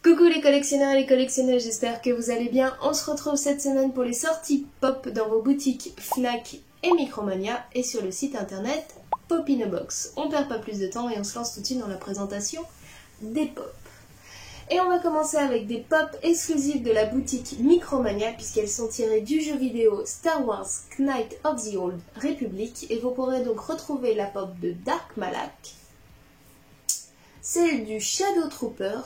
Coucou les collectionneurs et les collectionneuses, j'espère que vous allez bien. On se retrouve cette semaine pour les sorties pop dans vos boutiques Fnac et Micromania et sur le site internet Pop in a Box. On perd pas plus de temps et on se lance tout de suite dans la présentation des pop. Et on va commencer avec des pop exclusives de la boutique Micromania puisqu'elles sont tirées du jeu vidéo Star Wars Knights of the Old Republic et vous pourrez donc retrouver la pop de Dark Malak, celle du Shadow Troopers,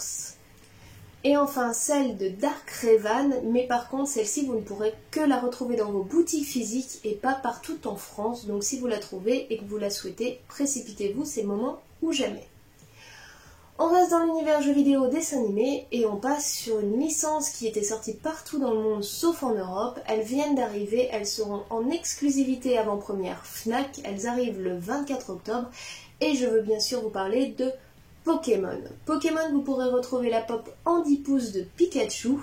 et enfin celle de Dark Revan, mais par contre celle-ci vous ne pourrez que la retrouver dans vos boutiques physiques et pas partout en France. Donc si vous la trouvez et que vous la souhaitez, précipitez-vous, c'est le moment ou jamais. On reste dans l'univers jeux vidéo dessin animé et on passe sur une licence qui était sortie partout dans le monde sauf en Europe. Elles viennent d'arriver, elles seront en exclusivité avant-première Fnac, elles arrivent le 24 octobre et je veux bien sûr vous parler de Pokémon. Pokémon, vous pourrez retrouver la pop en 10 pouces de Pikachu,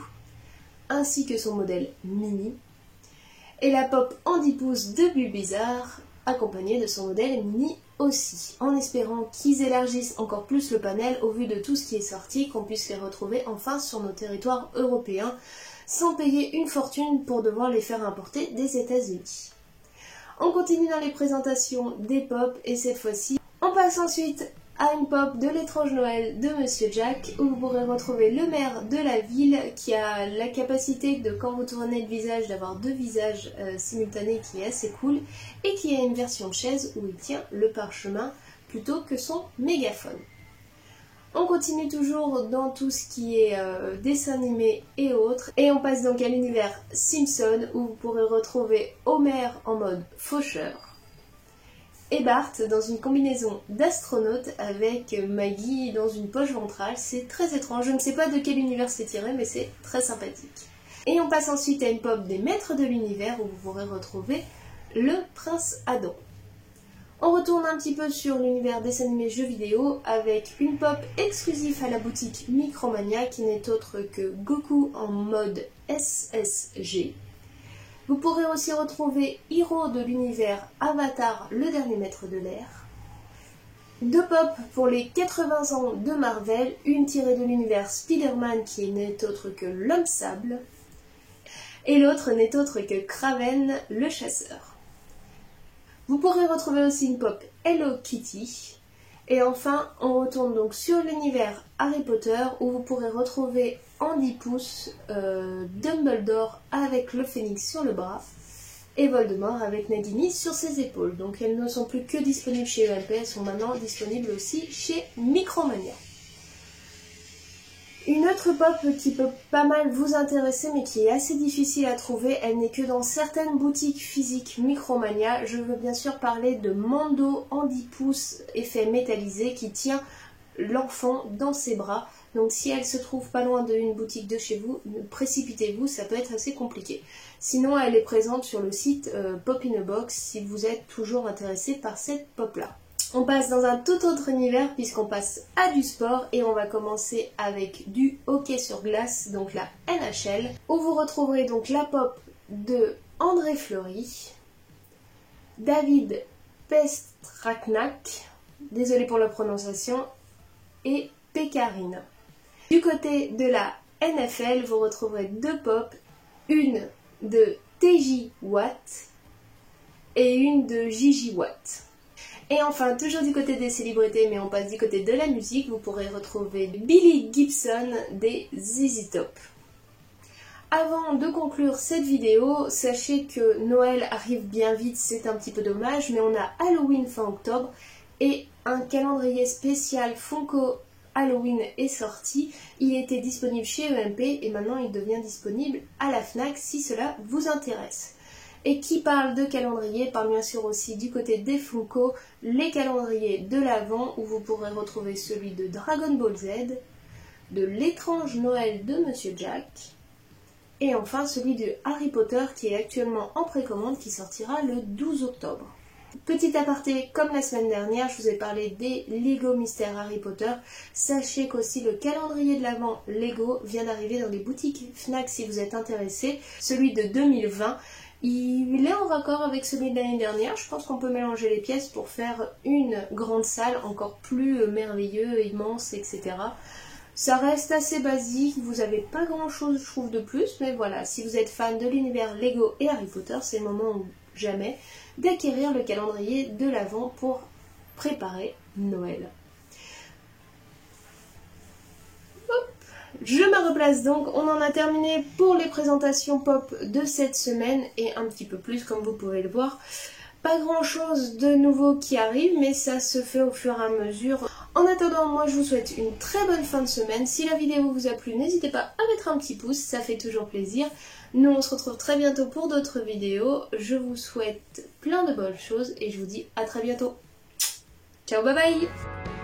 ainsi que son modèle mini, et la pop en 10 pouces de Bulbizarre, accompagnée de son modèle mini aussi, en espérant qu'ils élargissent encore plus le panel au vu de tout ce qui est sorti, qu'on puisse les retrouver enfin sur nos territoires européens, sans payer une fortune pour devoir les faire importer des États-Unis. On continue dans les présentations des pop, et cette fois-ci, on passe ensuite à une pop de l'étrange Noël de Monsieur Jack, où vous pourrez retrouver le maire de la ville qui a la capacité de, quand vous tournez le visage, d'avoir deux visages simultanés qui est assez cool, et qui a une version de chaise où il tient le parchemin plutôt que son mégaphone. On continue toujours dans tout ce qui est dessin animé et autres, et on passe donc à l'univers Simpson, où vous pourrez retrouver Homer en mode faucheur, et Bart dans une combinaison d'astronaute avec Maggie dans une poche ventrale. C'est très étrange, je ne sais pas de quel univers c'est tiré, mais c'est très sympathique. Et on passe ensuite à une pop des maîtres de l'univers où vous pourrez retrouver le prince Adam. On retourne un petit peu sur l'univers dessin animé jeux vidéo avec une pop exclusive à la boutique Micromania qui n'est autre que Goku en mode SSG. Vous pourrez aussi retrouver Hiro de l'univers Avatar, le dernier maître de l'air. Deux pop pour les 80 ans de Marvel, une tirée de l'univers Spider-Man qui n'est autre que l'homme sable, et l'autre n'est autre que Kraven, le chasseur. Vous pourrez retrouver aussi une pop Hello Kitty. Et enfin, on retourne donc sur l'univers Harry Potter où vous pourrez retrouver en 10 pouces Dumbledore avec le phénix sur le bras et Voldemort avec Nagini sur ses épaules. Donc elles ne sont plus que disponibles chez EMP, elles sont maintenant disponibles aussi chez Micromania. Une autre pop qui peut pas mal vous intéresser mais qui est assez difficile à trouver, elle n'est que dans certaines boutiques physiques Micromania. Je veux bien sûr parler de Mando en 10 pouces effet métallisé qui tient l'enfant dans ses bras. Donc si elle se trouve pas loin d'une boutique de chez vous, précipitez-vous, ça peut être assez compliqué. Sinon elle est présente sur le site Pop in a Box si vous êtes toujours intéressé par cette pop là. On passe dans un tout autre univers puisqu'on passe à du sport et on va commencer avec du hockey sur glace, donc la NHL, où vous retrouverez donc la pop de André Fleury, David Pestraknak, désolé pour la prononciation, et Pekarine. Du côté de la NFL, vous retrouverez deux pop, une de TJ Watt et une de Gigi Watt. Et enfin, toujours du côté des célébrités, mais on passe du côté de la musique, vous pourrez retrouver Billy Gibson des ZZ Top. Avant de conclure cette vidéo, sachez que Noël arrive bien vite, c'est un petit peu dommage, mais on a Halloween fin octobre et un calendrier spécial Funko Halloween est sorti. Il était disponible chez EMP et maintenant il devient disponible à la Fnac si cela vous intéresse. Et qui parle de calendrier parle bien sûr aussi du côté des Funko, les calendriers de l'Avent où vous pourrez retrouver celui de Dragon Ball Z, de l'étrange Noël de Monsieur Jack, et enfin celui de Harry Potter qui est actuellement en précommande qui sortira le 12 octobre. Petit aparté, comme la semaine dernière, je vous ai parlé des Lego Mystère Harry Potter. Sachez qu'aussi le calendrier de l'Avent Lego vient d'arriver dans les boutiques Fnac si vous êtes intéressé, celui de 2020. Il est en raccord avec celui de l'année dernière. Je pense qu'on peut mélanger les pièces pour faire une grande salle encore plus merveilleuse, immense, etc. Ça reste assez basique, vous n'avez pas grand chose je trouve de plus, mais voilà, si vous êtes fan de l'univers Lego et Harry Potter, c'est le moment ou jamais d'acquérir le calendrier de l'Avent pour préparer Noël. Je me replace donc, on en a terminé pour les présentations pop de cette semaine et un petit peu plus comme vous pouvez le voir. Pas grand chose de nouveau qui arrive mais ça se fait au fur et à mesure. En attendant, moi je vous souhaite une très bonne fin de semaine. Si la vidéo vous a plu, n'hésitez pas à mettre un petit pouce, ça fait toujours plaisir. Nous on se retrouve très bientôt pour d'autres vidéos. Je vous souhaite plein de bonnes choses et je vous dis à très bientôt. Ciao, bye bye!